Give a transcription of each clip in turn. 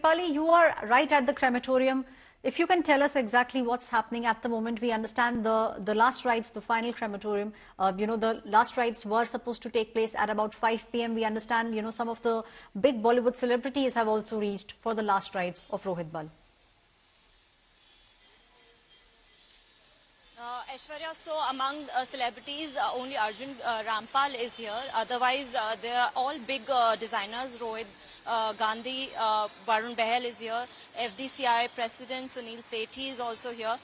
Dipali, you are right at the crematorium. If you can tell us exactly what's happening at the moment, we understand the last rites, the final crematorium, the last rites were supposed to take place at about 5 p.m. We understand, some of the big Bollywood celebrities have also reached for the last rites of Rohit Bal. Aishwarya, so among celebrities, only Arjun Rampal is here. Otherwise, they are all big designers. Rohit Gandhi, Varun Behel is here. FDCI President Sunil Sethi is also here.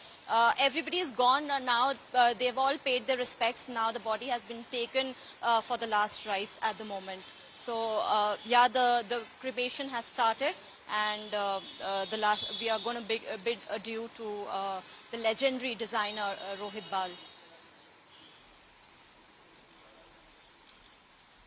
Everybody is gone now. They've all paid their respects. Now the body has been taken for the last rites at the moment. So, the cremation has started. And we are going to bid adieu to the legendary designer Rohit Bal.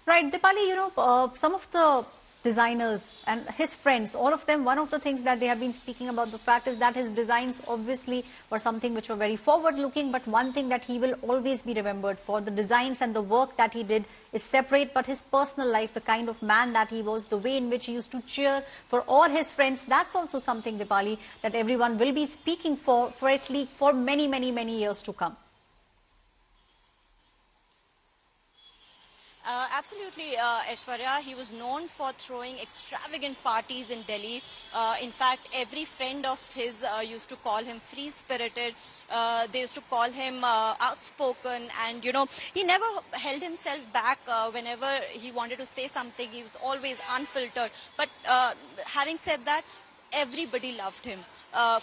Right, Dipali, some of the designers and his friends, all of them, one of the things that they have been speaking about the fact is that his designs obviously were something which were very forward-looking, but one thing that he will always be remembered for, the designs and the work that he did is separate, but his personal life, the kind of man that he was, the way in which he used to cheer for all his friends, that's also something, Dipali, that everyone will be speaking for at least for many, many, many years to come. Absolutely, Aishwarya. He was known for throwing extravagant parties in Delhi. In fact, every friend of his used to call him free-spirited. They used to call him outspoken. And, he never held himself back whenever he wanted to say something. He was always unfiltered. But having said that, everybody loved him.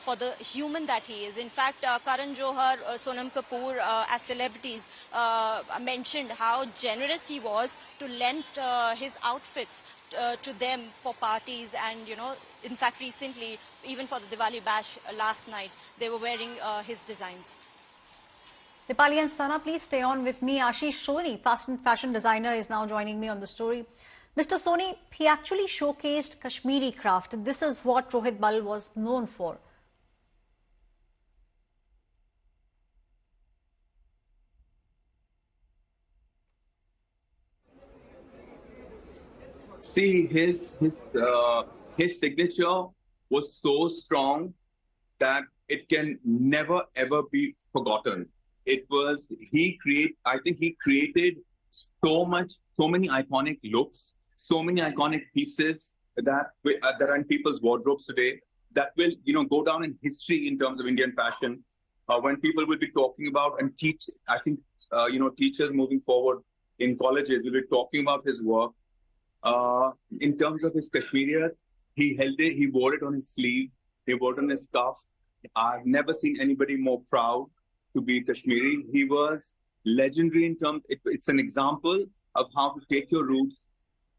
For the human that he is. In fact, Karan Johar, Sonam Kapoor as celebrities mentioned how generous he was to lend his outfits to them for parties. And, in fact, recently, even for the Diwali bash last night, they were wearing his designs. Dipali and Sana, please stay on with me. Ashish Soni, fashion designer, is now joining me on the story. Mr. Soni, he actually showcased Kashmiri craft. This is what Rohit Bal was known for. See, his signature was so strong that it can never ever be forgotten. I think he created so many iconic looks, so many iconic pieces that are in people's wardrobes today that will, go down in history in terms of Indian fashion. When people will be talking about and teach, I think, teachers moving forward in colleges will be talking about his work. In terms of his Kashmiriyat, he held it, he wore it on his sleeve, he wore it on his cuff. I've never seen anybody more proud to be Kashmiri. He was legendary in terms, it's an example of how to take your roots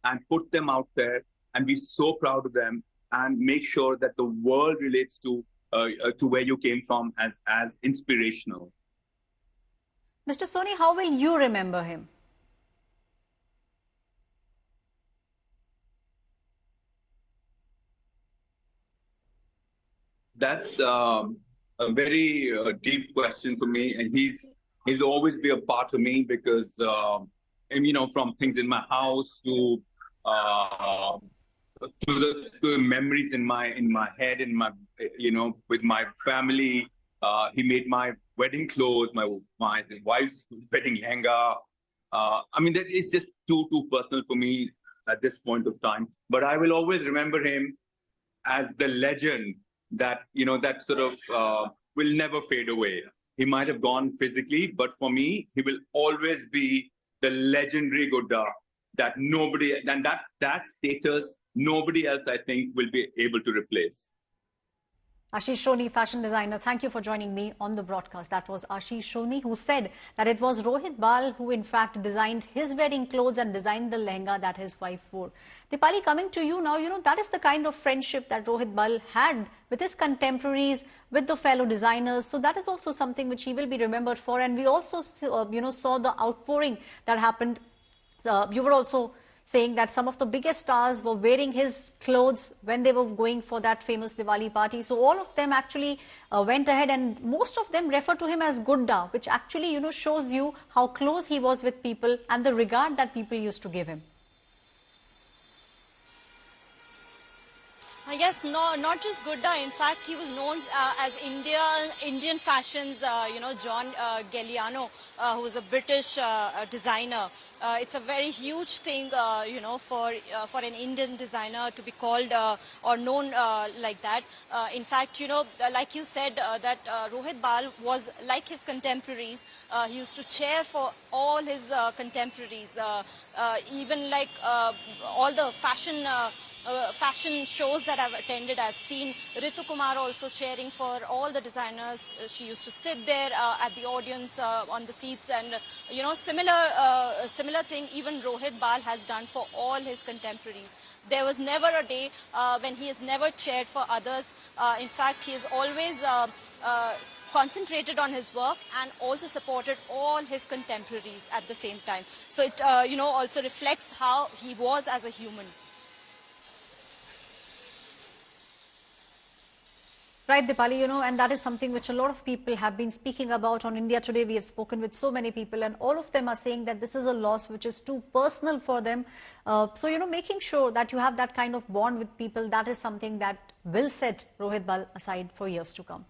and put them out there and be so proud of them and make sure that the world relates to where you came from as inspirational. Mr. Soni, how will you remember him? That's a very deep question for me, and he'll always be a part of me because, from things in my house to the memories in my head, with my family. He made my wedding clothes, my wife's wedding lehenga. That is just too personal for me at this point of time. But I will always remember him as the legend that sort of will never fade away. He might have gone physically, but for me, he will always be the legendary Godda that nobody, and that status, nobody else, I think, will be able to replace. Ashish Soni, fashion designer, thank you for joining me on the broadcast. That was Ashish Soni, who said that it was Rohit Bal who in fact designed his wedding clothes and designed the lehenga that his wife wore. Dipali, coming to you now, that is the kind of friendship that Rohit Bal had with his contemporaries, with the fellow designers. So that is also something which he will be remembered for. And we also, saw the outpouring that happened. You were also saying that some of the biggest stars were wearing his clothes when they were going for that famous Diwali party. So all of them actually went ahead, and most of them refer to him as Godda, which actually, shows you how close he was with people and the regard that people used to give him. Yes, no, not just Gudda. In fact, he was known as Indian fashions. John Galliano, who was a British designer. It's a very huge thing, for an Indian designer to be called or known like that. In fact, like you said, that Rohit Bal was like his contemporaries. He used to chair for all his contemporaries, even like all the fashion shows that I've attended. I've seen Ritu Kumar also cheering for all the designers. She used to sit there at the audience on the seats, and similar thing even Rohit Bal has done for all his contemporaries. There was never a day when he has never cheered for others. In fact, he has always concentrated on his work and also supported all his contemporaries at the same time. So it also reflects how he was as a human. Right, Dipali, and that is something which a lot of people have been speaking about on India Today. We have spoken with so many people, and all of them are saying that this is a loss which is too personal for them. So, making sure that you have that kind of bond with people, that is something that will set Rohit Bal aside for years to come.